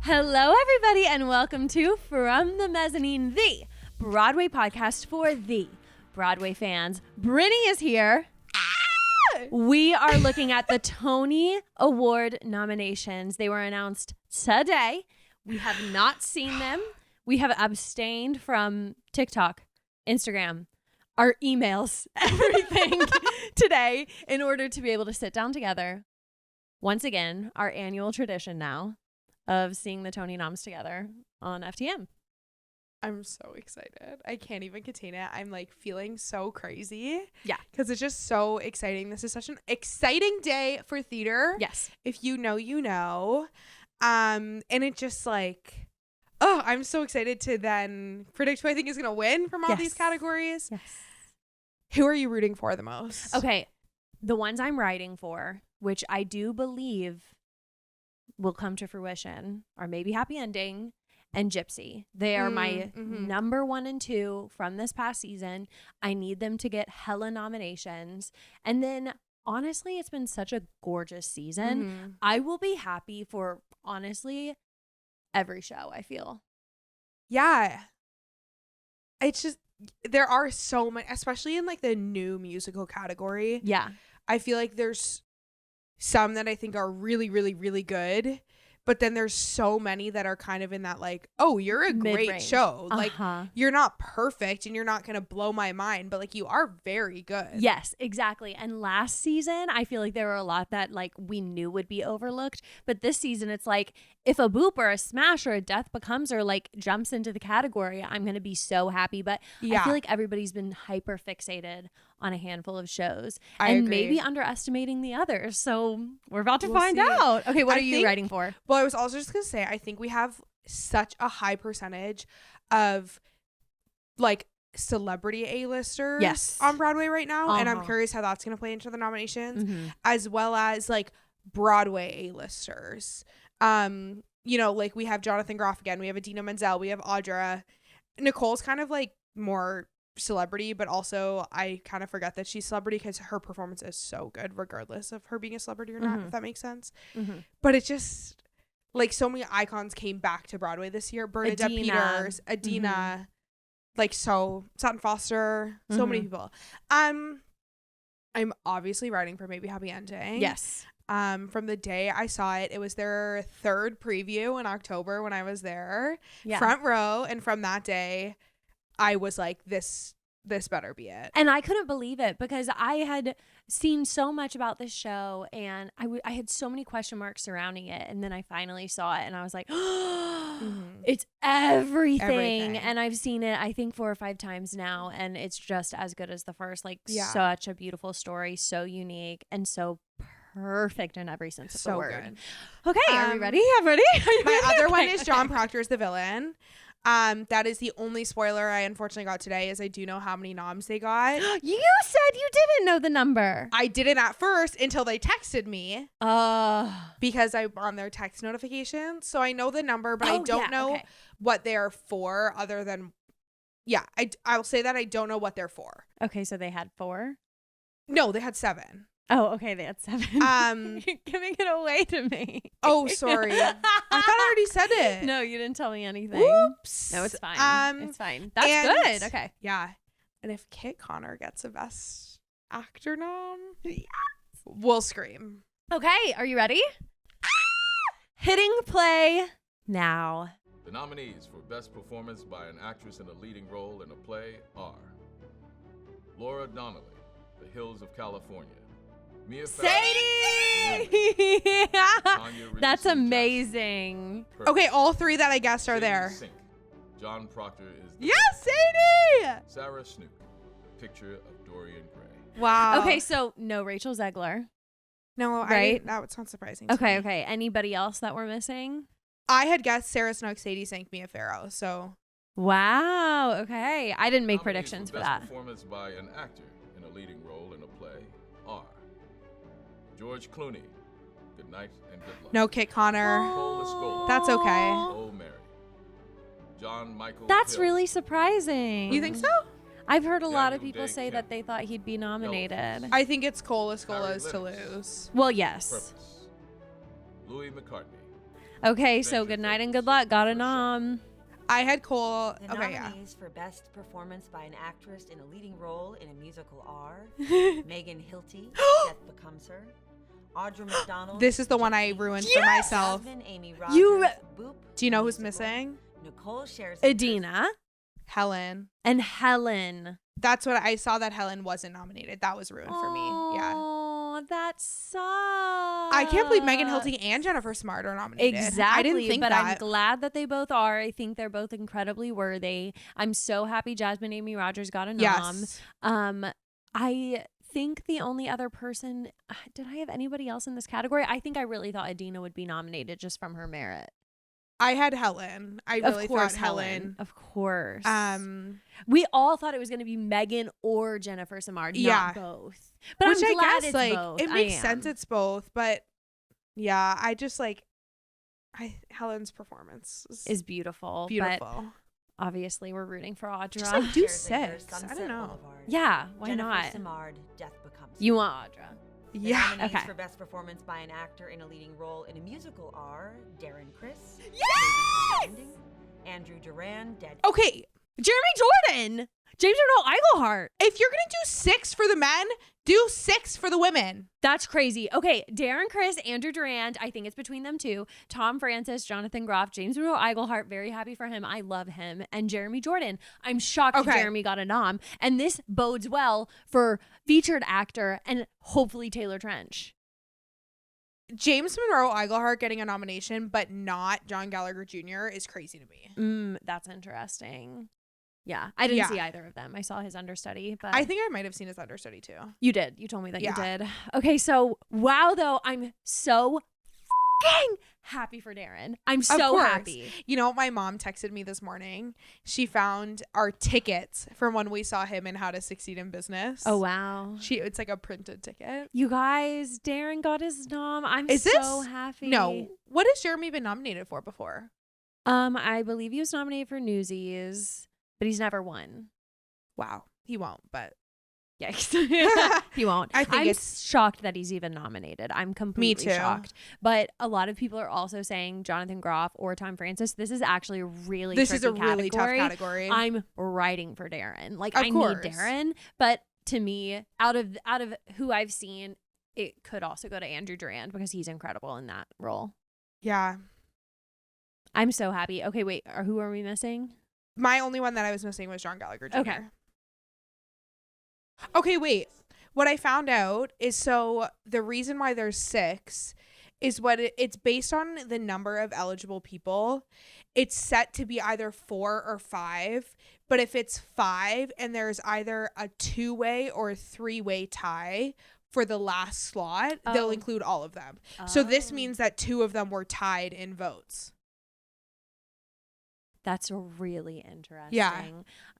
Hello, everybody, and welcome to From the Mezzanine, the Broadway podcast for the Broadway fans. Brinny is here. We are looking at the Tony Award nominations. They were announced today. We have not seen them. We have abstained from TikTok, Instagram, our emails, everything today in order to be able to sit down together. Once again, our annual tradition now of seeing the Tony Noms together on FTM. I'm so excited. I can't even contain it. I'm like feeling so crazy. Yeah. Because it's just so exciting. This is such an exciting day for theater. Yes. If you know, you know. And it just like, oh, I'm so excited to then predict who I think is going to win from all these categories. Yes. Who are you rooting for the most? Okay. The ones I'm writing for, which I do believe will come to fruition, are maybe Happy Ending and Gypsy. They are my number 1 and 2 from this past season. I need them to get hella nominations. And then honestly, it's been such a gorgeous season. I will be happy for honestly every show, I feel. Yeah. It's just, there are so many, especially in like the new musical category. Yeah. I feel like there's some that I think are really, really, really good. But then there's so many that are kind of in that like, oh, you're a great Mid-range. show. Like, you're not perfect and you're not going to blow my mind, but like you are very good. Yes, exactly. And last season, I feel like there were a lot that like we knew would be overlooked. But this season, it's like if a boop or a smash or a death becomes or like jumps into the category, I'm going to be so happy. But I feel like everybody's been hyper fixated on a handful of shows and maybe underestimating the others. So we're about to find out. Okay, what are you writing for? Well, I was also just going to say, I think we have such a high percentage of like celebrity A-listers on Broadway right now. And I'm curious how that's going to play into the nominations, as well as like Broadway A-listers. You know, like we have Jonathan Groff again. We have Idina Menzel. We have Audra. Nicole's kind of like more celebrity, but also I kind of forget that she's celebrity because her performance is so good regardless of her being a celebrity or not, if that makes sense. But it's just like so many icons came back to Broadway this year. Bernadette Peters, Idina, like so Sutton Foster, so many people. I'm obviously writing for Maybe Happy Ending. Yes. From the day I saw it, it was their 3rd preview in October when I was there, front row, and from that day I was like, this better be it. And I couldn't believe it because I had seen so much about this show and I had so many question marks surrounding it. And then I finally saw it and I was like, it's everything. And I've seen it, I think 4 or 5 times now. And it's just as good as the first. Like such a beautiful story, so unique and so perfect in every sense of the word. Good. Okay, are we ready? I'm ready. My other one is John Proctor's The Villain. That is the only spoiler I unfortunately got today, is I do know how many noms they got. You said you didn't know the number. I didn't at first until they texted me. Because I'm on their text notifications. So I know the number, but I don't know what they're for other than, I'll say that I don't know what they're for. Okay, so they had 4? No, they had 7. Oh, okay, they had 7. You're giving it away to me. Oh, sorry. I thought I already said it. No, you didn't tell me anything. Oops. No, it's fine. It's fine. That's good. Okay. Yeah. And if Kit Connor gets a Best Actor nom, we'll scream. Okay, are you ready? Hitting play now. The nominees for Best Performance by an Actress in a Leading Role in a Play are Laura Donnelly, The Hills of California. Mia Sadie! That's amazing. Okay, all 3 that I guessed are there. Sink. John Proctor is Yes, Sadie! Sarah Snook, Picture of Dorian Gray. Wow. Okay, so no Rachel Zegler. No, right? That sounds surprising. Okay. Anybody else that we're missing? I had guessed Sarah Snook, Sadie Sink, Mia Farrow, so. Wow, okay. I didn't make predictions for that. Best Performance by an Actor in a Leading Role in a Play are George Clooney, Good Night and Good Luck. No Kit Connor. That's okay. Oh, Mary. John Michael That's Hill. really surprising. You think so? I've heard a lot of Daniel people Day say Kim. that they thought he'd be nominated. I think it's Cole Harry Escola's to Lennox. lose. Well, yes. Purpose. Louis McCartney. Okay, so good night and good luck. Got a nom. I had Cole. The Okay, yeah. nominees for Best Performance by an Actress in a Leading Role in a Musical are Megan Hilty, Death Becomes Her, Audra McDonald. This is the one I ruined for myself. Jasmine Amy Rogers, Boop, Do you know who's musical, missing? Nicole shares Adina Helen. and Helen. That's what I saw, that Helen wasn't nominated. That was ruined for me. Yeah. Oh, that sucks. I can't believe Megan Hilty and Jennifer Smart are nominated. Exactly. I didn't think but that. I'm glad that they both are. I think they're both incredibly worthy. I'm so happy Jasmine Amy Rogers got a nom. Yes. I think the only other person, did I have anybody else in this category? I think I really thought Adina would be nominated just from her merit. I had Helen. I really thought Helen. Of course. We all thought it was going to be Megan or Jennifer Samard, not both. But which I'm glad I guess it's like both. it makes sense it's both, but yeah, I just like Helen's performance is beautiful. Beautiful. But obviously, we're rooting for Audra. Just like do Shares six. Sunset I don't know. Boulevard. Yeah, why Jennifer not? Samard, Death Becomes Her. You want Audra? The Yeah. nominees Okay. for Best Performance by an Actor in a Leading Role in a Musical are Darren Criss, Yes! Andrew Duran, Dead. Okay, Jeremy Jordan, James Earl Iglehart. if you're gonna do 6 for the men, do 6 for the women. That's crazy. Okay, Darren Criss, Andrew Durand. I think it's between them two. Tom Francis, Jonathan Groff, James Earl Iglehart. Very happy for him. I love him. And Jeremy Jordan. I'm shocked Jeremy got a nom. And this bodes well for featured actor and hopefully Taylor Trench. James Monroe Iglehart getting a nomination, but not John Gallagher Jr. is crazy to me. That's interesting. Yeah, I didn't see either of them. I saw his understudy, but I think I might have seen his understudy too. you did. You told me that you did. Okay, so wow, though, I'm so fucking happy for Darren. I'm so happy. You know, my mom texted me this morning. She found our tickets from when we saw him in How to Succeed in Business. Oh wow. It's like a printed ticket. You guys, Darren got his nom. I'm Is so this? happy. No. What has Jeremy been nominated for before? I believe he was nominated for Newsies, but he's never won. Wow. He won't, but Yikes. He won't. I think I'm it's shocked that he's even nominated. I'm completely Me too. shocked. But a lot of people are also saying Jonathan Groff or Tom Francis. This is actually a really this is a tricky really tough category. category. I'm writing for Darren. Like Of I course. need Darren, but to me, out of who I've seen, it could also go to Andrew Durand because he's incredible in that role. Yeah. I'm so happy. Okay, wait. Who are we missing? My only one that I was missing was John Gallagher Jr. Okay. Okay, wait. What I found out is so the reason why there's 6 is it's based on the number of eligible people. It's set to be either 4 or 5, but if it's 5 and there's either a 2-way or a 3-way tie for the last slot, they'll include all of them. So this means that 2 of them were tied in votes. That's really interesting. Yeah.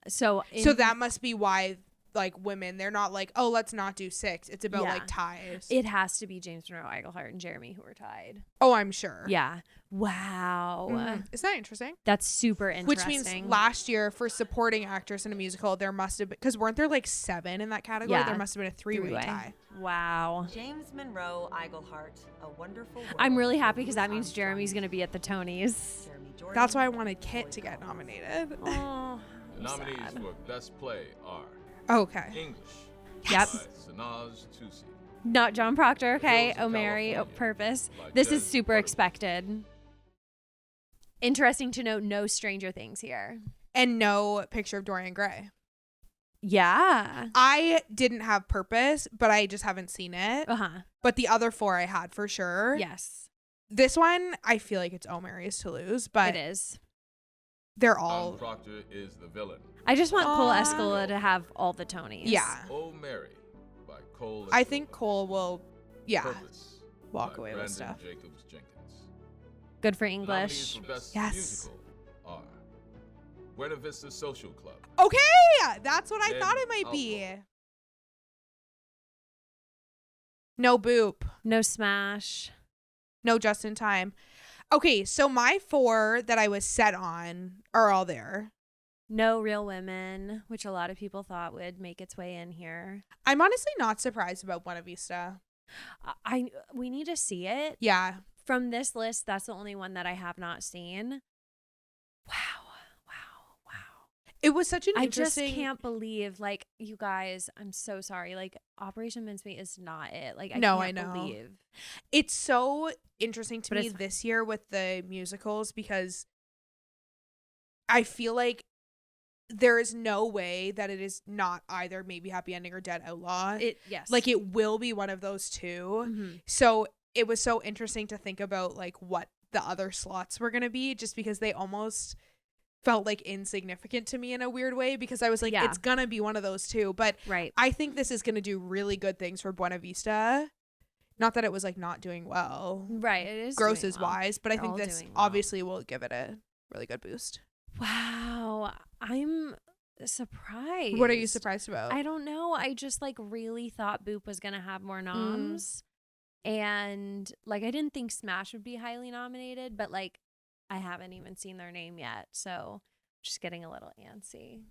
So that must be why, like, women, they're not like, oh, let's not do 6. It's about like ties. It has to be James Monroe Iglehart and Jeremy who are tied. Oh, I'm sure. Yeah. Wow. Isn't that interesting? That's super interesting. Which means last year for supporting actress in a musical, there must have been, because weren't there like 7 in that category? Yeah. There must have been a 3-way tie. Wow. James Monroe Iglehart, A Wonderful World. I'm really happy because that means Jeremy's going to be at the Tonys. Jeremy Jordan, That's why I wanted Kit to get nominated. Oh, The nominees for Best Play are Okay. English Yep. by Sanaz Tusi, Not John Proctor, okay? Hills of Oh, Mary, California Purpose. by This Jez is super Butterfield. expected. Interesting to note, no Stranger Things here. And no Picture of Dorian Gray. Yeah. I didn't have Purpose, but I just haven't seen it. Uh-huh. But the other 4 I had for sure. Yes, This one, I feel like it's O'Mary's to lose, but it is. they're Tom all. Proctor is the villain. I just want Cole Escola to have all the Tonys. Yeah. Oh Mary by Cole. I think Cole will, Purpose walk by away with Brandon stuff. Jacobs Jenkins. Good for Nominees English. for Best Yes. Musical are Buena Vista Social Club, Okay, that's what I Dead thought it might be. Alcohol. No Boop. No Smash. No Just in Time. Okay, so my 4 that I was set on are all there. No Real Women, which a lot of people thought would make its way in here. I'm honestly not surprised about Buena Vista. We need to see it. Yeah. from this list, that's the only one that I have not seen. Wow. It was such an I interesting... just can't believe, like, you guys, I'm so sorry. Like, Operation Mincemeat is not it. Like, I can't believe. It's so interesting to me this year with the musicals because I feel like there is no way that it is not either Maybe Happy Ending or Dead Outlaw. Yes. Like, it will be one of those two. Mm-hmm. So it was so interesting to think about, like, what the other slots were going to be, just because they almost felt like insignificant to me in a weird way, because I was like, it's gonna be one of those two. But I think this is gonna do really good things for Buena Vista. Not that it was like not doing well, right? It is grosses wise, but I think this obviously will give it a really good boost. Wow, I'm surprised. What are you surprised about? I don't know. I just like really thought Boop was gonna have more noms, and like I didn't think Smash would be highly nominated, but like I haven't even seen their name yet, so just getting a little antsy.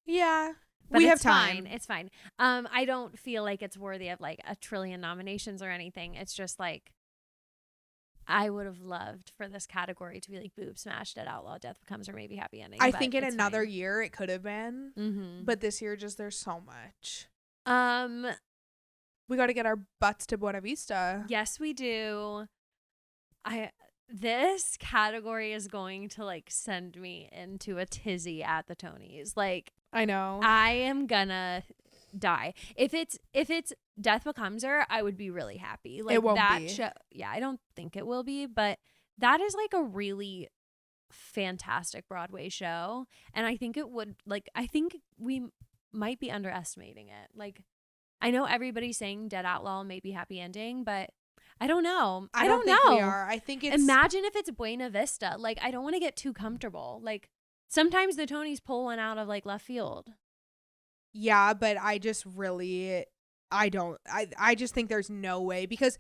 Yeah, but we have time. It's fine. I don't feel like it's worthy of like a trillion nominations or anything. It's just like I would have loved for this category to be like Boob, Smash, Dead Outlaw, Death Becomes, or Maybe Happy Ending. I think in another year it could have been, but this year just there's so much. We got to get our butts to Buena Vista. Yes, we do. This category is going to like send me into a tizzy at the Tonys. Like, I know I am gonna die. If it's Death Becomes Her, I would be really happy. Like, it won't that be. Yeah, I don't think it will be, but that is like a really fantastic Broadway show, and I think it would I think we might be underestimating it. Like, I know everybody's saying Dead Outlaw, Maybe Happy Ending, but I don't know. I don't think we are. I think it's... Imagine if it's Buena Vista. Like, I don't want to get too comfortable. Like, sometimes the Tonys pull one out of like left field. Yeah, but I just really... I just think there's no way, because...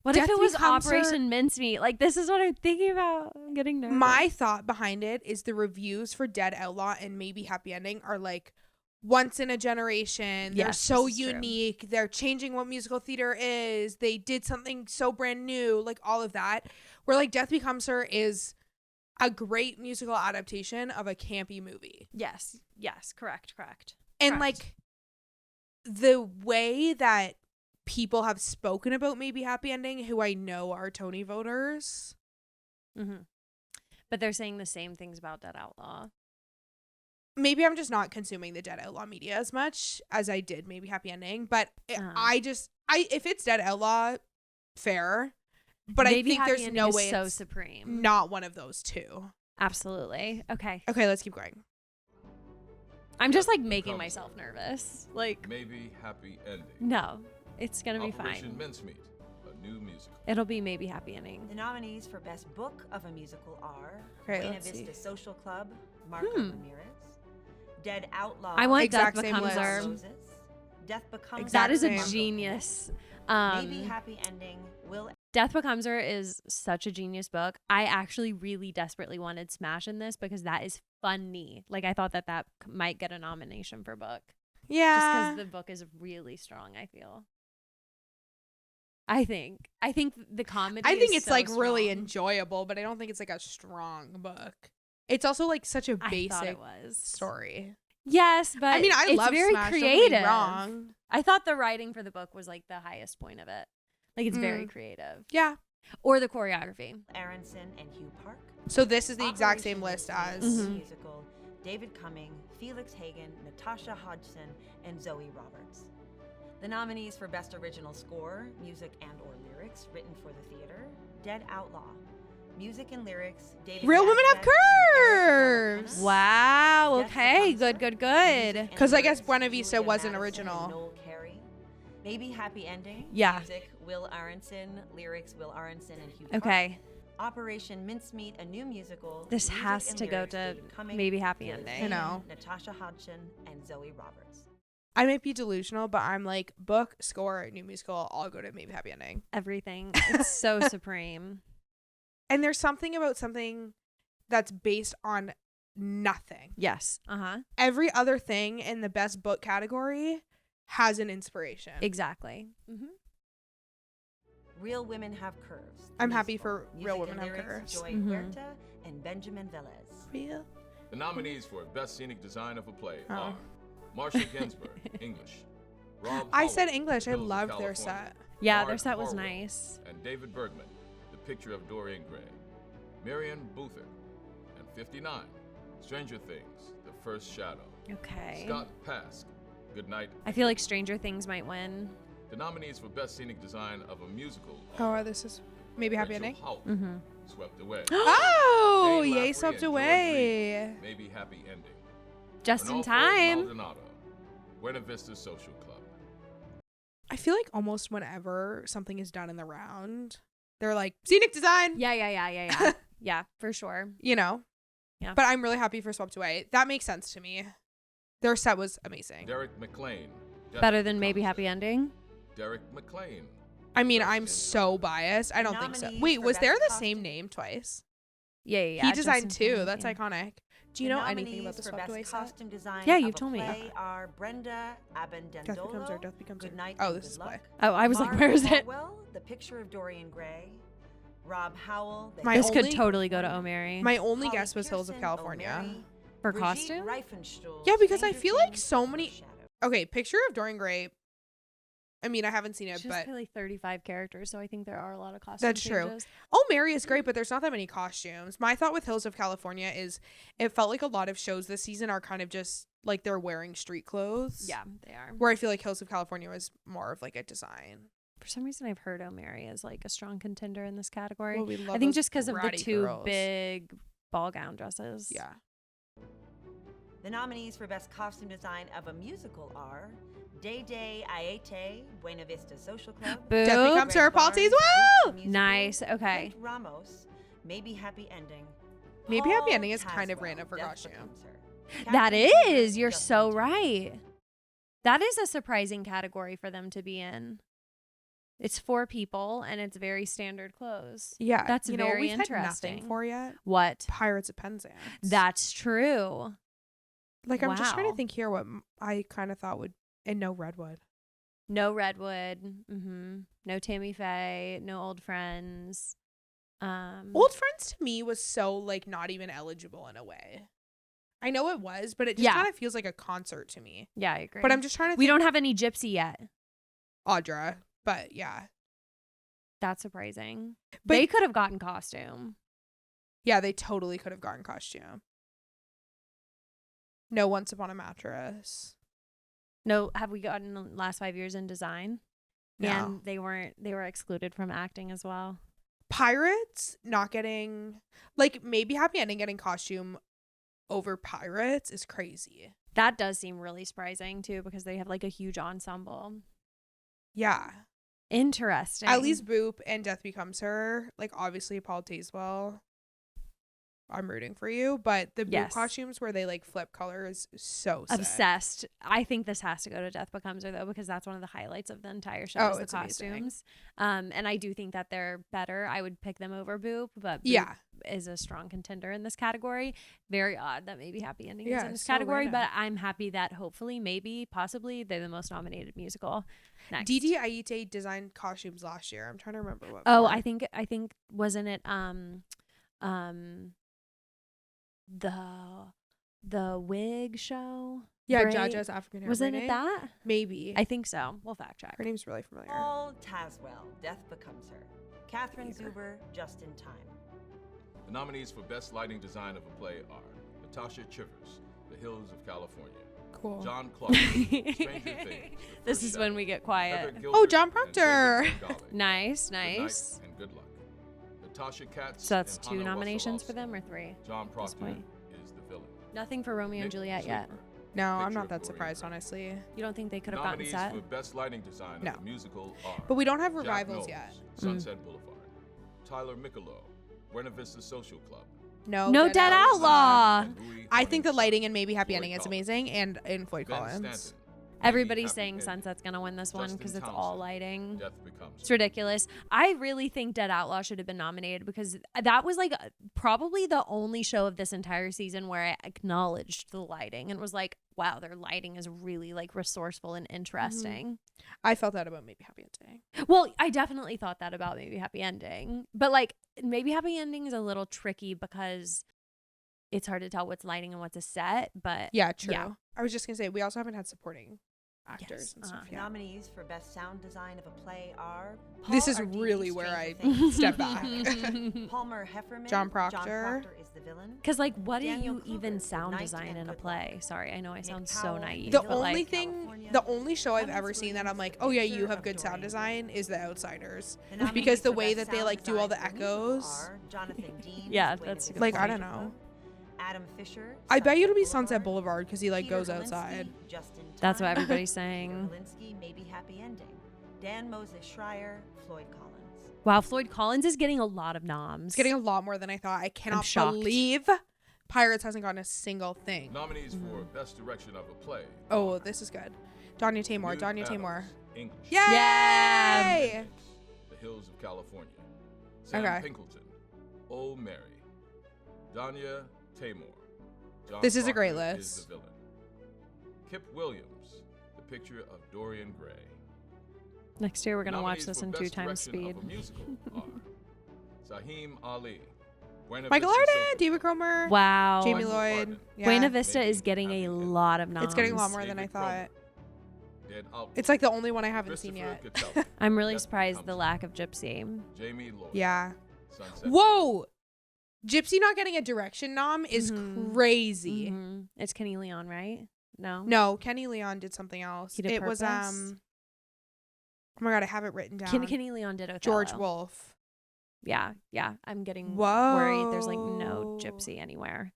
What if it was Operation Mincemeat? Like, this is what I'm thinking about. I'm getting nervous. My thought behind it is the reviews for Dead Outlaw and Maybe Happy Ending are like... once in a generation. They're so unique. True. They're changing what musical theater is. They did something so brand new, like all of that. Where like Death Becomes Her is a great musical adaptation of a campy movie. Yes. Correct. And like the way that people have spoken about Maybe Happy Ending, who I know are Tony voters. But they're saying the same things about Dead Outlaw. Maybe I'm just not consuming the Dead Outlaw media as much as I did Maybe Happy Ending, but if it's Dead Outlaw, fair. But Maybe I think Happy there's Ending no is way so it's supreme. Not one of those two. Absolutely. Okay, let's keep going. I'm just like making myself nervous. Like, Maybe Happy Ending. No, it's gonna be Operation fine. Mincemeat, a new musical. It'll be Maybe Happy Ending. The nominees for Best Book of a Musical are Great, Buena let's Vista see. Social Club, Marco Ramirez, Dead Outlaw. I want Exact Death same Becomes list. Her. Roses, Death Becomes That is a Exact same. genius. Maybe Happy Ending will. Death Becomes Her is such a genius book. I actually really desperately wanted Smash in this because that is funny. Like, I thought that might get a nomination for book. Yeah. Just because the book is really strong, I feel. I think the comedy I think is it's so like really strong. enjoyable, but I don't think it's like a strong book. It's also like such a I basic thought it was. story. Yes, but I mean, I it's love very Smash, don't get me creative. wrong. I thought the writing for the book was like the highest point of it. Like, it's very creative. Yeah. Or the choreography. Aronson and Hugh Park. So this is the exact same Operation list as Mhm. musical. David Cumming, Felix Hagen, Natasha Hodgson, and Zoe Roberts. The nominees for Best Original Score, Music and/or Lyrics written for the theater: Dead Outlaw. Music and lyrics: David Real Women Have Yazbek and Eric Curves. Melvin. Wow. Death Okay. Becomes Good. Her. Good. Good. Music and 'Cause I guess lyrics: Buena Vista Julia wasn't Madison original. and Noel Carey. Maybe Happy Ending. Yeah. Music: Will Aronson. Lyrics: Will Aronson and Hugh Okay. Park. Operation Mincemeat, a new musical. This Music has and to go lyrics: to David Cumming, Maybe Happy Felix Ending. I know. Hagen, Natasha Hodgson, and Zoe Roberts. I might be delusional, but I'm like book, score, new musical, all go to Maybe Happy Ending. Everything. It's so supreme. And there's something about something that's based on nothing. Yes. Every other thing in the best book category has an inspiration. Exactly. Real Women Have Curves. I'm happy musical. for Real Music Women and Have lyrics, Curves. Joy Huerta and Benjamin Velez. Real. The nominees for Best Scenic Design of a Play are Marcia Ginsburg, English. Rob I Howell, said English. I Hills of loved their California. set. Yeah, Mark their set was Harwell, nice. And David Bergman, The Picture of Dorian Gray. Marion Buther, and 59, Stranger Things, The First Shadow. Okay. Scott Pask, Good Night. I feel like Stranger Things might win. The nominees for Best Scenic Design of a Musical Oh, are this is maybe Happy Rachel Ending. Holt, Mm-hmm. Swept Away. Oh, Dane yay, Lafferty swept and George away. Reed, Maybe Happy Ending. Just in Arnolfo time. Maldonado, Buena Vista Social Club. I feel like almost whenever something is done in the round, they're like, scenic design. Yeah. Yeah, for sure. You know? Yeah. But I'm really happy for Swept Away. That makes sense to me. Their set was amazing. Derek McLean. Death Better than Maybe Becomes Happy Her. Ending. Derek McLean. I mean, Best I'm in- so biased. I don't think so. Nominees Wait, for was there Best the Costume. same name twice? Yeah. He designed Justin two. Timberlake, That's yeah. iconic. Do you The know anything about nominees the for Swept Best Away set? Costume Design Yeah, of you've a told me. play are Brenda Abendandolo. Death Becomes Her, Death Becomes Her. Good Night Oh, and this Good is Luck. play. Oh, I was like, Mark where is it? Harwell, The Picture of Dorian Gray. Rob Howell. The My This could only- totally go to O'Mary. My only Holly guess was Hills of Pearson, California. O'Mary, For Brigitte costume? Reifenstuhl, Yeah, because I Stranger feel like Things, so The many- First Shadow. Okay, Picture of Dorian Gray. I mean, I haven't seen it, She but just like 35 characters, so I think there are a lot of costume That's true. changes. Oh, Mary is great, but there's not that many costumes. My thought with Hills of California is it felt like a lot of shows this season are kind of just like they're wearing street clothes. Yeah, they are. Where I feel like Hills of California was more of like a design. For some reason, I've heard O'Mary is like a strong contender in this category. Well, we love I think those just because of the bratty two girls. big ball gown dresses. Yeah. The nominees for Best Costume Design of a Musical are Day Day Aete, Buena Vista Social Club. Boo. Death Becomes Her, Red Paul Barn, T's Woo! Musical, Nice, okay. Kate Ramos, Maybe Happy Ending. Maybe Happy Paul Ending is kind of Tazewell, random for Death costume. Becomes Her. That Catherine Hoover, is. You're Just so in Time. right. That is a surprising category for them to be in. It's 4 people and it's very standard clothes. Yeah. That's you know what very we've had interesting. nothing for yet? What? Pirates of Penzance. That's true. like I'm just trying wow. to think here what I kind of thought would and no Redwood. No Redwood. No Tammy Faye. No Old Friends. Old Friends to me was so like not even eligible in a way. I know it was, but it just Yeah. kind of feels like a concert to me. Yeah, I agree. But I'm just trying to We think don't have any Gypsy yet. Audra, but yeah. That's surprising. But- They could have gotten costume. Yeah, they totally could have gotten costume. No Once Upon a Mattress. No, have we gotten the last 5 years in design? No. And they were excluded from acting as well. Pirates not getting like maybe Happy Ending getting costume over Pirates is crazy. That does seem really surprising too because they have like a huge ensemble. Yeah. Interesting. At least Boop and Death Becomes Her, like obviously Paul Tazewell. I'm rooting for you, but the Boop Yes. costumes where they like flip color is so sick. Obsessed. I think this has to go to Death Becomes Her though because that's one of the highlights of the entire show. Oh, is the it's amazing. costumes. And I do think that they're better. I would pick them over Boop, but Boop Yeah. is a strong contender in this category. Very odd that maybe Happy Ending is Yeah, in this so category, random. but I'm happy that hopefully, maybe, possibly they're the most nominated musical. Next. Didi Aite designed costumes last year. I'm trying to remember what. Oh, for. I think wasn't it the wig show? yeah, Bray- Jaja's African hair. Wasn't braiding? it that? Maybe. I think so. We'll fact check. Her name's really familiar. Paul Tazewell, Death Becomes Her. Catherine Either. Zuber, Just in Time. The nominees for Best Lighting Design of a Play are Natasha Chivers, The Hills of California. Cool. John Clark, Stranger Things. The This First is Shadow. when we get Heather quiet. Gilbert Oh, John and David Proctor. Bengali. Nice, Good Night nice. and Good Luck. Natasha Katz. So that's and 2 Hannah nominations for Russell them or Olsen. 3? John Proctor point. is the villain. Nothing for Romeo and Nick Juliet yet. Sleeper. No, I'm Picture not of that Dorian surprised, Gray. honestly. You don't think they could have gotten Nominees set? for Best Lighting Design No. of a Musical are But we don't have Jack revivals Knowles, yet. Sunset Boulevard. Tyler Michelot, Buena Vista Social Club. No Dead Outlaw. and Rui I think the Corning's lighting and maybe Happy Floyd Ending is Collins. amazing, and in Floyd Ben Collins. Stanton, Everybody's saying Sunset's gonna win this one because it's all lighting. Death becomes It's ridiculous. I really think Dead Outlaw should have been nominated because that was like probably the only show of this entire season where I acknowledged the lighting and was like, wow, their lighting is really like resourceful and interesting. I felt that about Maybe Happy Ending. Well, I definitely thought that about Maybe Happy Ending. But like Maybe Happy Ending is a little tricky because it's hard to tell what's lighting and what's a set. But yeah, true. Yeah. I was just gonna say we also haven't had supporting actors and stuff. Yeah. Nominees for Best Sound Design of a Play are This is really where I step back. Palmer Hefferman. John Proctor. John Proctor is the villain. because like what do Daniel you Kluger, even sound Night design and in a Good play? Luck. Sorry, I know I sound Nick so Powell, naive. The but, only like, thing, California. the only show I've Clemens ever seen that I'm Williams, like, the oh yeah, producer you have of good sound Dorian design Gray. is The Outsiders. The nominees Because the for way Best that they Sound like do all the Design for musical echoes. are Jonathan Dean, Yeah, Buena that's a Vista good Like, I point. don't know. Adam Fisher. I bet you it'll be Sunset Sunset Boulevard because he like Peter goes Galinsky, outside. Just in That's what Time, everybody's Peter saying. Galinsky, Maybe Happy Ending. Dan Moses Schreier, Floyd Collins. Wow, Floyd Collins is getting a lot of noms. It's getting a lot more than I thought. I cannot shocked. believe Pirates hasn't gotten a single thing. Nominees for Best Direction of a Play. Oh, this is good. Danya Tamor. Newt Danya Adams, Tamor. English. Yay! Yeah. The Hills of California. Sam Okay. Pinkleton. Oh Mary. Danya Tamor. John This is a great Proctor list. Is the villain. Kip Williams. The Picture of Dorian Gray. Next year we're gonna watch Nominees this for in Best 2 times Direction speed. of a musical are Zaheem Ali. Buena Michael Vista Arden, Social David Club, Cromer, Wow. Jamie Michael Lloyd. Arden. Yeah. Buena Vista Maybe is getting Happy a Ending. lot of noms. It's getting a lot more than I David thought. Cromer. Dead Outlaw. It's like the only one I haven't seen Christopher yet. Catella. I'm really Death surprised the Becomes lack of Gypsy. Jamie Lloyd. Yeah. Sunset. Whoa! Gypsy not getting a direction nom is crazy. Mhm. It's Kenny Leon, right? No. No, Kenny Leon did something else. He did It was Purpose? Oh my god, I have it written down. Kenny Leon did Othello. George Wolfe. Yeah. I'm getting Whoa. worried. There's like no Gypsy anywhere.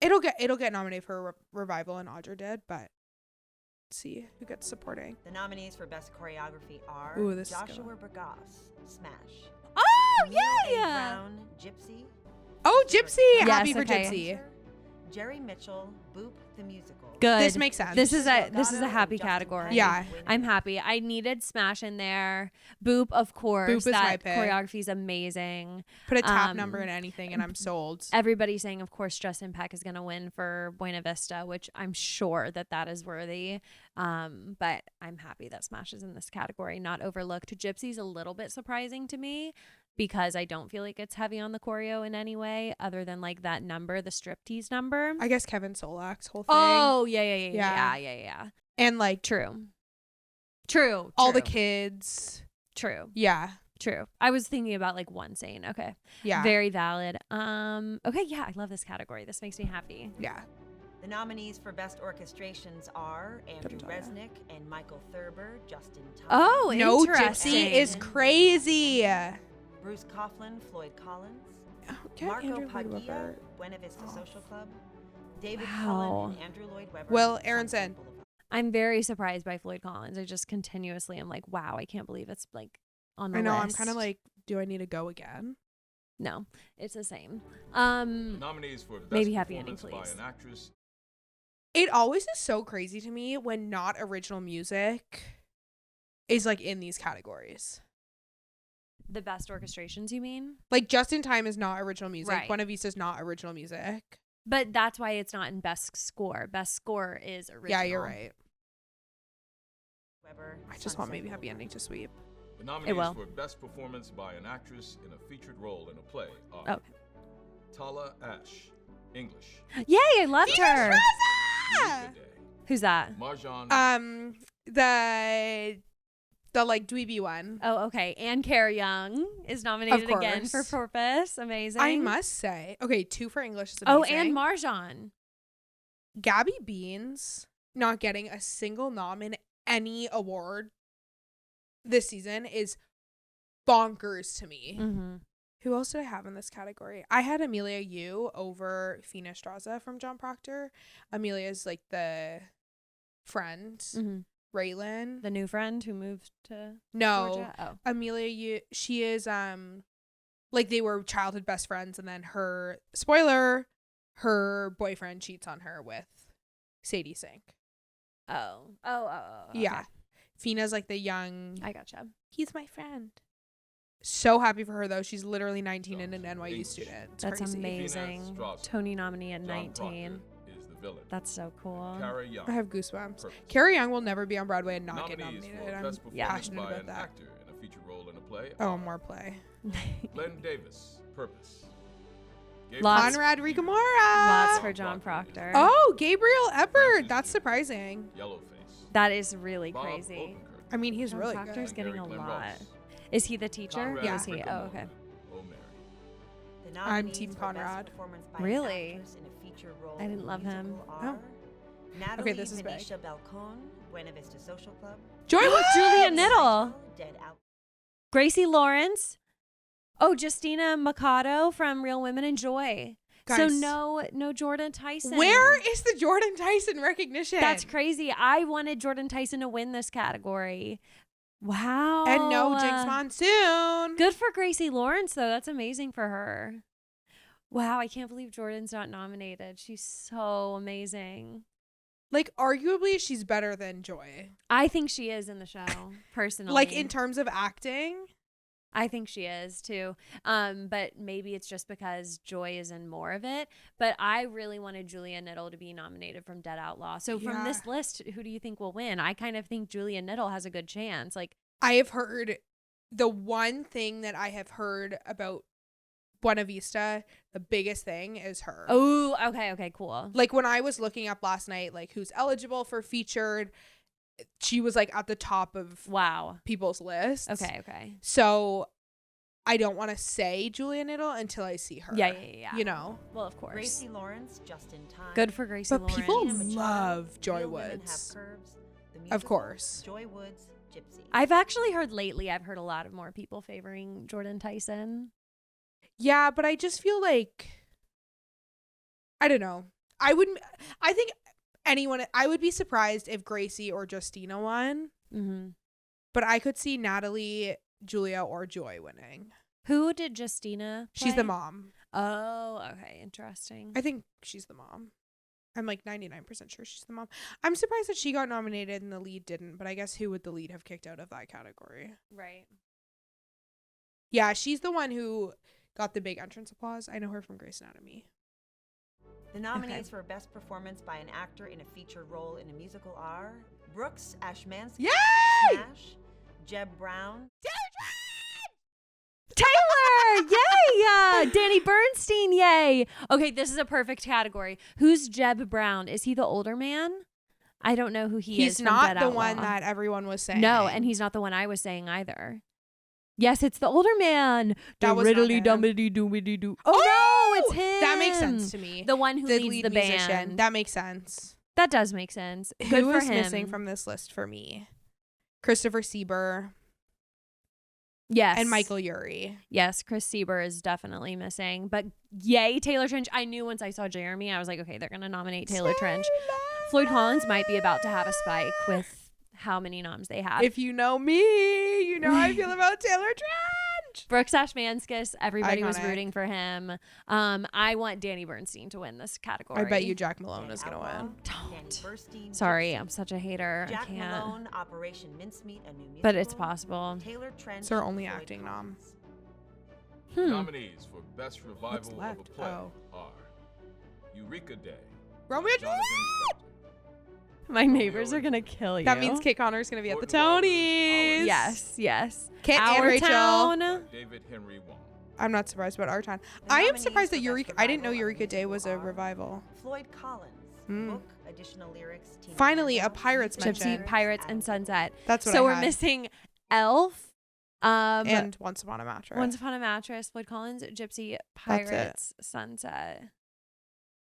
It'll get nominated for a revival, and Audra did, but let's see who gets supporting. The nominees for Best Choreography are Ooh, this is Joshua good. Bergas, Smash. Oh Neil A. yeah. Brown, Gypsy. Oh, Christopher Gypsy! Yes, Happy for okay. Gypsy. Jerry Mitchell, Boop the Musical. Good. This makes sense. This is a Delgado, happy Justin category. Timberlake, Yeah. Wayne I'm happy. I needed Smash in there. Boop, of course. Boop is my that pick. choreography is amazing. Put a tap Um, number in anything, and I'm sold. Everybody's saying, of course, Justin Peck is going to win for Buena Vista, which I'm sure that is worthy. But I'm happy that Smash is in this category, not overlooked. Gypsy's a little bit surprising to me because I don't feel like it's heavy on the choreo in any way other than like that number, the striptease number. I guess Kevin Solak's whole thing. Oh, yeah. Yeah. And like True. all the kids. True. Yeah. True. I was thinking about like one scene. Okay. Yeah. Very valid. Okay, yeah, I love this category. This makes me happy. Yeah. The nominees for Best Orchestrations are Andrew Good job. Resnick and Michael Thurber, Just in Time. Oh, No, interesting. Gypsy is crazy. Bruce Coughlin, Floyd Collins. Get Marco Andrew Lloyd Padilla, Webber. Buena Vista Social Club. David Wow. Cullen and Andrew Lloyd Webber. Will Aronson. Sunset Boulevard. I'm very surprised by Floyd Collins. I just continuously am like, wow, I can't believe it's like on the I know. list. I'm kind of like, do I need to go again? no, it's the same. The nominees for Best Maybe Happy Ending, Performance by please. an Actress. It always is so crazy to me when not original music is like in these categories. The best orchestrations, you mean? Like Just in Time is not original music. Right. Buena Vista is not original music. But that's why it's not in best score. Best score is original. Yeah, you're right. Webber, I just want Sunset Maybe Happy Boulevard. Ending to sweep. The nominees will. for Best Performance by an Actress in a Featured Role in a Play are Oh. Tala Ash, English. Yay, I loved her. Eureka Day. Who's that? Marjan. The like dweeby one. Oh, okay. Anne Care Young is nominated again for course. Purpose. Amazing. I must say, okay, 2 for English is Oh, amazing. and Marjan. Gabby Beans not getting a single nom in any award this season is bonkers to me. Mm-hmm. Who else did I have in this category? I had Amelia Yu over Fina Straza from John Proctor. Amelia's like the friend, Mm-hmm. Raylan. The new friend who moved to No, Georgia. Oh. Amelia Yu. She is like they were childhood best friends, and then her spoiler, her boyfriend cheats on her with Sadie Sink. Okay. Yeah. Fina's like the young. I gotcha. He's my friend. So happy for her though. She's literally 19 and an NYU student. It's That's crazy. amazing. Tony nominee at 19. Is the villain. That's so cool. Carrie Young. I have goosebumps. Purpose. Carrie Young will never be on Broadway and not get Nominees nominated. for I'm best performance passionate by about an that. actor in a feature role in a play. Oh, are more play. Glenn Davis. Purpose. Lots- Conrad Ricamora. Lots for John Proctor. Oh, Gabriel Eppert. That's surprising. Yellowface. That is really Bob crazy. Odenkirk. I mean, he's John really Proctor's good. getting a Gary lot. Ross. Is he the teacher? Conrad Yeah. Is he? Oh, okay. O'Mary. The I'm nominees Team for Conrad. Best Performance by an Really? actress in a feature role I didn't in a love him. musical Oh. are Natalie this is big. Venetia Balcone, Buena Vista Social Club. Joy Woods. Julia Niddle. Dead Out. Gracie Lawrence. Oh, Justina Mikado from Real Women and Joy. So Guys. no Jordan Tyson. Where is the Jordan Tyson recognition? That's crazy. I wanted Jordan Tyson to win this category. Wow. And no Jinx Monsoon. Good for Gracie Lawrence, though. That's amazing for her. Wow, I can't believe Jordan's not nominated. She's so amazing. Like, arguably, she's better than Joy. I think she is in the show, personally. Like, in terms of acting. I think she is too. But maybe it's just because Joy is in more of it. But I really wanted Julia Niddle to be nominated from Dead Outlaw. So from this list, who do you think will win? I kind of think Julia Niddle has a good chance. Like, I have heard the one thing that I have heard about Buena Vista, the biggest thing is her. oh, okay, cool. Like, when I was looking up last night, like, who's eligible for featured, she was, like, at the top of Wow. people's lists. Okay. So I don't want to say Julia Niddle until I see her. Yeah. You know? Well, of course. Gracie Lawrence, Just in Time. Good for Gracie But Lawrence. people Tina Machado, love Joy Real Women Woods. Have Curves, the Of musical, course. Joy Woods, Gypsy. I've actually heard lately, I've heard a lot of more people favoring Jordan Tyson. Yeah, but I just feel like, I don't know. I think I would be surprised if Gracie or Justina won, Mm-hmm. but I could see Natalie, Julia, or Joy winning. Who did Justina play? She's the mom. Oh, okay. Interesting. I think she's the mom. I'm like 99% sure she's the mom. I'm surprised that she got nominated and the lead didn't, but I guess who would the lead have kicked out of that category? Right. Yeah, she's the one who got the big entrance applause. I know her from Grey's Anatomy. The nominees for Best Performance by an Actor in a Feature Role in a Musical are Brooks Ashmansky, Yay! Smash, Jeb Brown, Taylor! Yay! Danny Bernstein, yay! Okay, this is a perfect category. Who's Jeb Brown? Is he the older man? I don't know who he is. He's from not Dead the Outlaw. one that everyone was saying. No, and he's not the one I was saying either. Yes, it's the older man. That was not him. Riddly-dumbity-doobity-doo. Oh, no, it's him. That makes sense to me. The one who leads lead the musician. band. That makes sense. That does make sense. Good Who for is him. missing from this list for me? Christopher Sieber Yes. and Michael Urie. Yes, Chris Sieber is definitely missing. But yay, Taylor Trench. I knew once I saw Jeremy, I was like, okay, they're going to nominate Taylor Trench. Floyd Collins might be about to have a spike with how many noms they have. If you know me, you know how I feel about Taylor Trench. Brooks Ashmanskas, everybody was Iconic. rooting for him. I want Danny Bernstein to win this category. I bet you Jack Malone Dead is going to Outlaw, win. Danny Don't. Burstein, Sorry, Gypsy, I'm such a hater. I Jack can't. Malone, Operation Mincemeat, a new musical. But it's possible. Taylor Trench, It's our only Floyd acting nom. Collins. Nominees for Best Revival of a left? Play Oh. are Eureka Day. Romeo and Jonathan Juliet! Spector. My neighbors are going to kill you. That means Kate Connor's going to be at the Gordon Willis, Tonys. Yes. Kit and Our Rachel. town. David Henry Wong. I'm not surprised about our town. The I am nominees surprised for that Best Eureka. I didn't know Revival of Eureka Day was a Musical are revival. Floyd Collins, Mm. book, additional lyrics. Tina Finally, a Randall, Pirates music, Gypsy, mention. Pirates, and Sunset. That's what So I we're had. missing Elf. And Once Upon a Mattress. Once Upon a Mattress, Floyd Collins, Gypsy, it. Pirates, Sunset.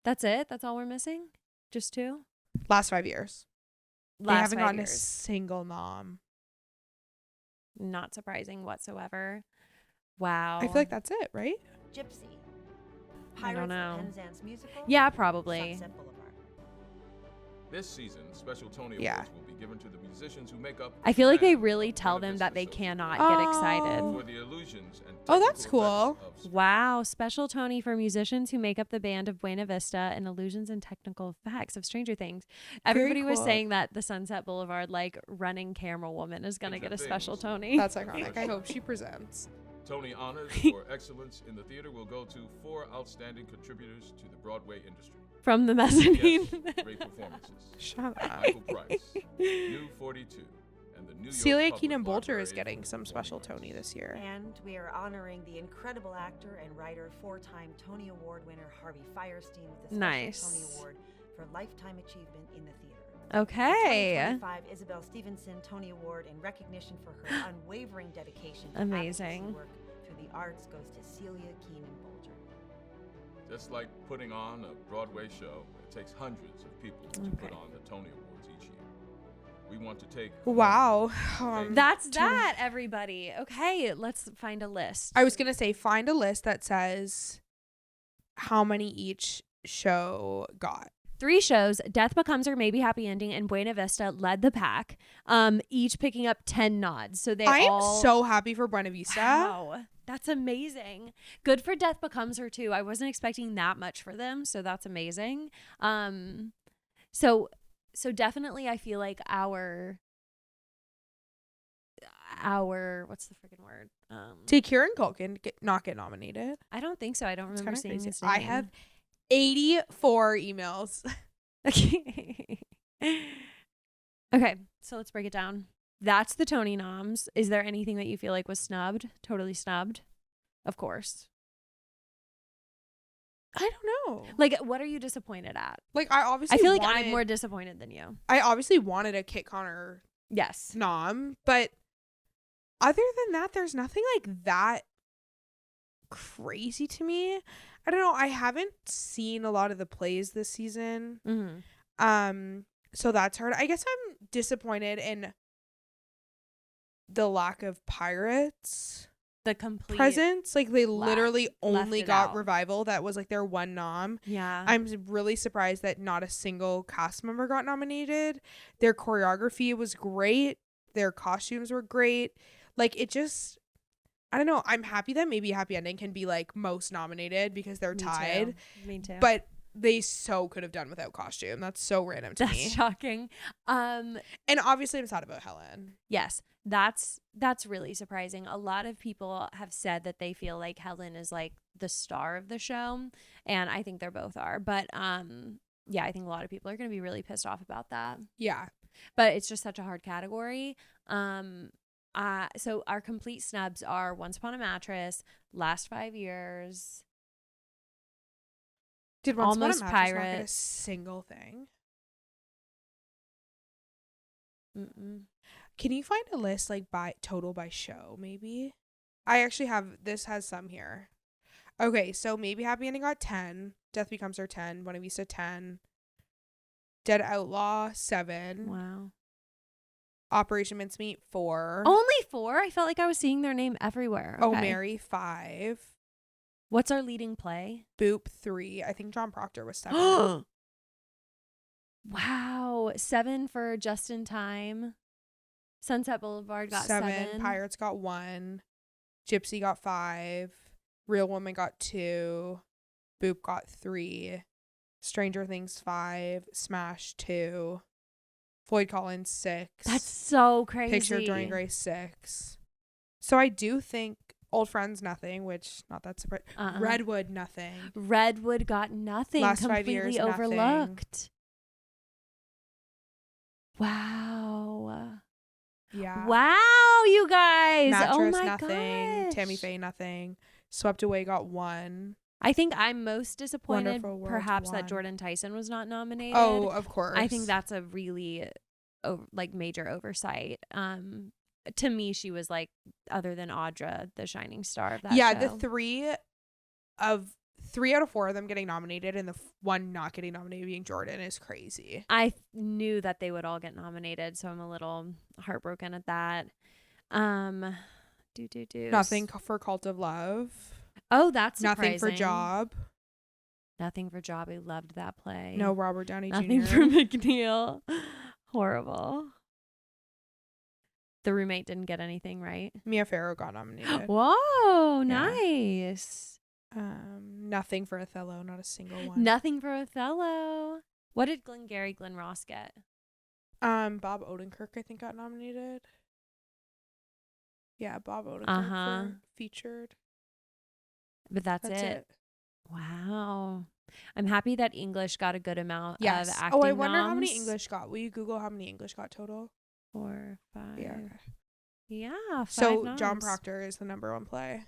That's it? That's all we're missing? Just two? Last 5 years. They Last haven't 5 gotten a years. single nom. Not surprising whatsoever. Wow. I feel like that's it, right? Gypsy. I don't Pirates know. of Penzance musical. Yeah, probably. Sunset Boulevard. This season, special Tony Awards will be given to the musicians who make up. I feel like they band really of tell Buena them that Vista they Social cannot Club. get excited. For the illusions and Oh, that's technical cool. effects of Wow, special Tony for musicians who make up the band of Buena Vista and illusions and technical effects of Stranger Things. Everybody was cool. saying that the Sunset Boulevard like running camera woman is gonna get a special Tony. That's iconic. I hope she presents. Tony honors for excellence in the theater will go to 4 outstanding contributors to the Broadway industry. From the mezzanine. Yes, great performances. Shut up. Michael Price, New 42, and the New York Celia Public Keenan Bolger Library is getting for some performing special arts. Tony this year. And we are honoring the incredible actor and writer, 4-time Tony Award winner Harvey Firestein with the special Nice. Tony Award for Lifetime Achievement in the Theater. Okay. 2025 Isabel Stevenson Tony Award in recognition for her unwavering dedication to Amazing. advocacy work through the arts goes to Celia Keenan Bolger. Just like putting on a Broadway show, it takes hundreds of people to put on the Tony Awards each year. We want to take Wow. That's that, everybody. Okay, let's find a list. I was going to say, find a list that says how many each show got. 3 shows, Death Becomes Her, Maybe Happy Ending, and Buena Vista led the pack, each picking up 10 nods. So they I am all... so happy for Buena Vista. Wow, that's amazing. Good for Death Becomes Her, too. I wasn't expecting that much for them, so that's amazing. So definitely I feel like our what's the freaking word? Did Kieran Culkin not get nominated? I don't think so. I don't remember Kinda seeing crazy. his name. I have 84 emails. Okay. Okay, so let's break it down. That's the Tony Noms. Is there anything that you feel like was snubbed? Totally snubbed? Of course. I don't know. Like, what are you disappointed at? Like, I feel like I'm more disappointed than you. I obviously wanted a Kit Connor Yes. nom, but other than that, there's nothing like that crazy to me. I don't know. I haven't seen a lot of the plays this season. Mm-hmm. So that's hard. I guess I'm disappointed in the lack of Pirates The complete presence. Like, they literally left only it got out. Revival. That was like their one nom. Yeah. I'm really surprised that not a single cast member got nominated. Their choreography was great. Their costumes were great. Like, it just, I don't know. I'm happy that Maybe a Happy Ending can be like most nominated because they're tied. Me too. But they so could have done without costume. That's so random to that's me. shocking. And obviously I'm sad about Helen. Yes, that's really surprising. A lot of people have said that they feel like Helen is like the star of the show, and I think they both are. But yeah, I think a lot of people are going to be really pissed off about that. Yeah. But it's just such a hard category. So our complete snubs are Once Upon a Mattress, Last 5 Years. Did Once Upon a Almost Mattress not get a Pirates. single thing? Mm-mm. Can you find a list like by total by show maybe? I actually have, this has some here. Okay, so Maybe Happy Ending got 10. Death Becomes Her 10. Buena Vista 10. Dead Outlaw 7. Wow. Operation Mincemeat 4. Only 4? I felt like I was seeing their name everywhere. Oh, Okay. Mary 5. What's our leading play? Boop 3. I think John Proctor was 7. Wow. 7 for Just in Time. Sunset Boulevard got 7. Pirates got 1. Gypsy got 5. Real Woman got 2. Boop got 3. Stranger Things 5. Smash 2. Floyd Collins 6. That's so crazy. Picture of Dorian Gray 6. So I do think Old Friends nothing, which not that surprising. Redwood nothing. Redwood got nothing. Last 5 completely years, overlooked. Wow. Yeah. Wow, you guys. Mattress oh my nothing. gosh. Tammy Faye nothing. Swept Away got 1. I think I'm most disappointed Wonderful World perhaps 1. that Jordan Tyson was not nominated. Oh, of course. I think that's a really like major oversight. To me, she was like, other than Audra, the shining star of that show. the 3 out of 4 of them getting nominated and the one not getting nominated being Jordan is crazy. I knew that they would all get nominated, so I'm a little heartbroken at that. Nothing for Cult of Love. Oh, that's surprising. Nothing for Job. Nothing for Jobby. Loved that play. No Robert Downey Jr. Nothing for McNeil. Horrible. The Roommate didn't get anything, right? Mia Farrow got nominated. Whoa, Yeah. nice. Nothing for Othello, not a single one. Nothing for Othello. What did Glenn Ross get? Bob Odenkirk, I think, got nominated. Yeah, Bob Odenkirk for featured. But that's it. Wow. I'm happy that English got a good amount of acting. Oh, I wonder how noms. many English got. Will you Google how many English got total? 4, 5. Yeah. 5 So noms. John Proctor is the number 1 play.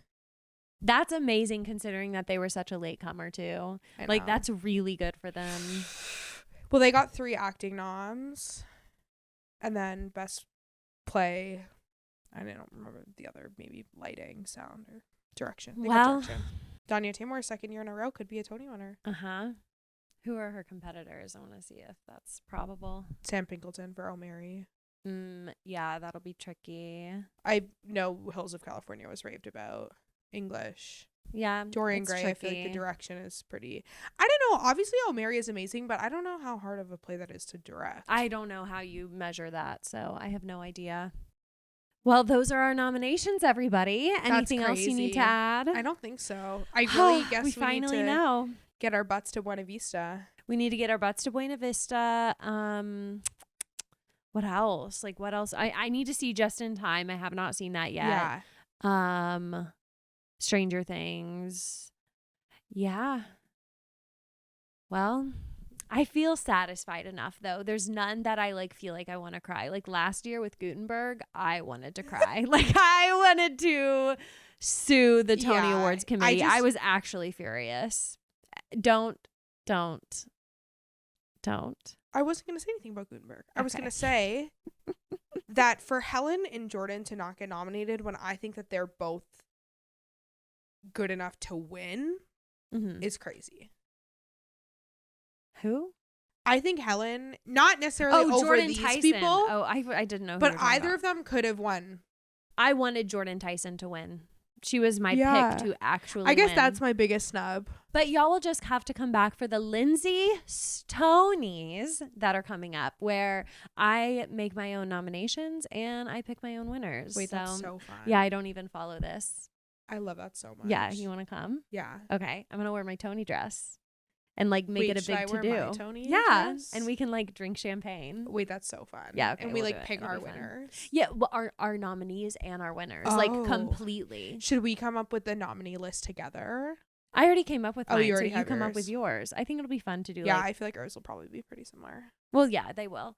That's amazing considering that they were such a latecomer too. Like that's really good for them. Well, they got 3 acting noms, and then best play. I don't remember the other. Maybe lighting, sound, or direction. They got direction. Danya Tamor, 2nd year in a row, could be a Tony winner. Who are her competitors? I want to see if that's probable. Sam Pinkleton for Oh Mary. Yeah, that'll be tricky. I know Hills of California was raved about. English. Yeah. Dorian Gray, tricky. I feel like the direction is pretty. I don't know. Obviously, Oh Mary is amazing, but I don't know how hard of a play that is to direct. I don't know how you measure that, so I have no idea. Well, those are our nominations, everybody. Anything else you need to add? I don't think so. I really guess we finally need to know. Get our butts to Buena Vista. We need to get our butts to Buena Vista. What else? Like, what else? I need to see Just in Time. I have not seen that yet. Yeah. Stranger Things. Yeah. Well, I feel satisfied enough though. There's none that I like feel like I want to cry. Like last year with Gutenberg, I wanted to cry. Like I wanted to sue the Tony Awards committee. I was actually furious. Don't. I wasn't going to say anything about Gutenberg. I was going to say that for Helen and Jordan to not get nominated when I think that they're both good enough to win is crazy. Who? I think Helen, not necessarily over Jordan these Tyson. people. Oh, I didn't know who but you were talking either about. of them could have won. I wanted Jordan Tyson to win. She was my pick to actually I guess win. that's my biggest snub. But y'all will just have to come back for the Lindsay Tonys that are coming up, where I make my own nominations and I pick my own winners. Wait, that's so fun. Yeah, I don't even follow this. I love that so much. Yeah, you want to come? Yeah. Okay, I'm gonna wear my Tony dress and like make it a big to do. My Tony dress? And we can like drink champagne. Wait, that's so fun. Yeah, okay, and we like pick our winners. Yeah, well, our nominees and our winners, like completely. Should we come up with the nominee list together? I already came up with mine, you already so you come up with yours. I think it'll be fun to do. Yeah, I feel like ours will probably be pretty similar. Well, yeah, they will.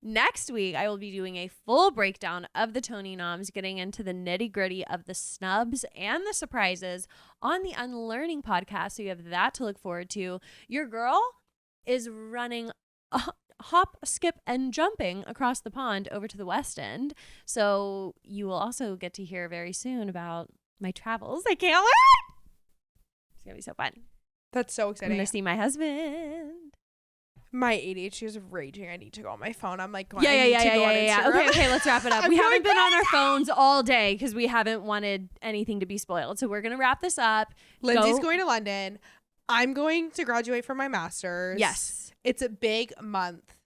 Next week, I will be doing a full breakdown of the Tony Noms, getting into the nitty-gritty of the snubs and the surprises on the Unlearning podcast. So you have that to look forward to. Your girl is running hop, skip, and jumping across the pond over to the West End. So you will also get to hear very soon about my travels. I can't wait. It's going to be so fun. That's so exciting. I'm going to see my husband. My ADHD is raging. I need to go on my phone. I'm like, yeah. Okay, let's wrap it up. We haven't been on our phones all day because we haven't wanted anything to be spoiled. So we're going to wrap this up. Lindsay's going to London. I'm going to graduate from my master's. Yes. It's a big month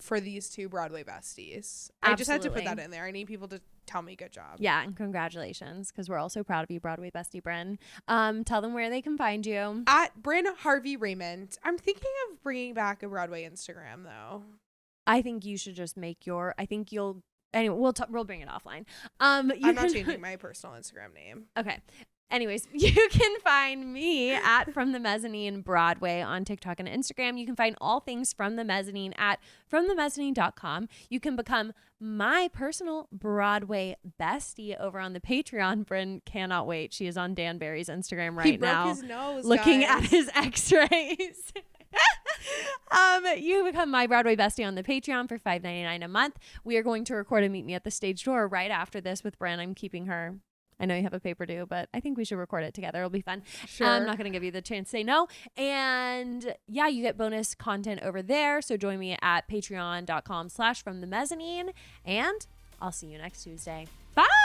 for these two Broadway besties. Absolutely. I just had to put that in there. I need people to tell me good job. Yeah, and congratulations, because we're all so proud of you, Broadway Bestie Bryn. Tell them where they can find you. At Bryn Harvey Raymond. I'm thinking of bringing back a Broadway Instagram, though. I think you should just make your, I think you'll, anyway, we'll bring it offline. I'm not changing my personal Instagram name. Okay. Anyways, you can find me at From the Mezzanine Broadway on TikTok and Instagram. You can find all things From the Mezzanine at FromTheMezzanine.com. You can become my personal Broadway bestie over on the Patreon. Bryn cannot wait. She is on Dan Barry's Instagram right now. He broke his nose, looking guys. at his x-rays. You become my Broadway bestie on the Patreon for $5.99 a month. We are going to record a Meet Me at the Stage Door right after this with Bryn. I'm keeping her. I know you have a paper due, but I think we should record it together. It'll be fun. Sure. I'm not going to give you the chance to say no. And yeah, you get bonus content over there. So join me at patreon.com/fromthemezzanine. And I'll see you next Tuesday. Bye!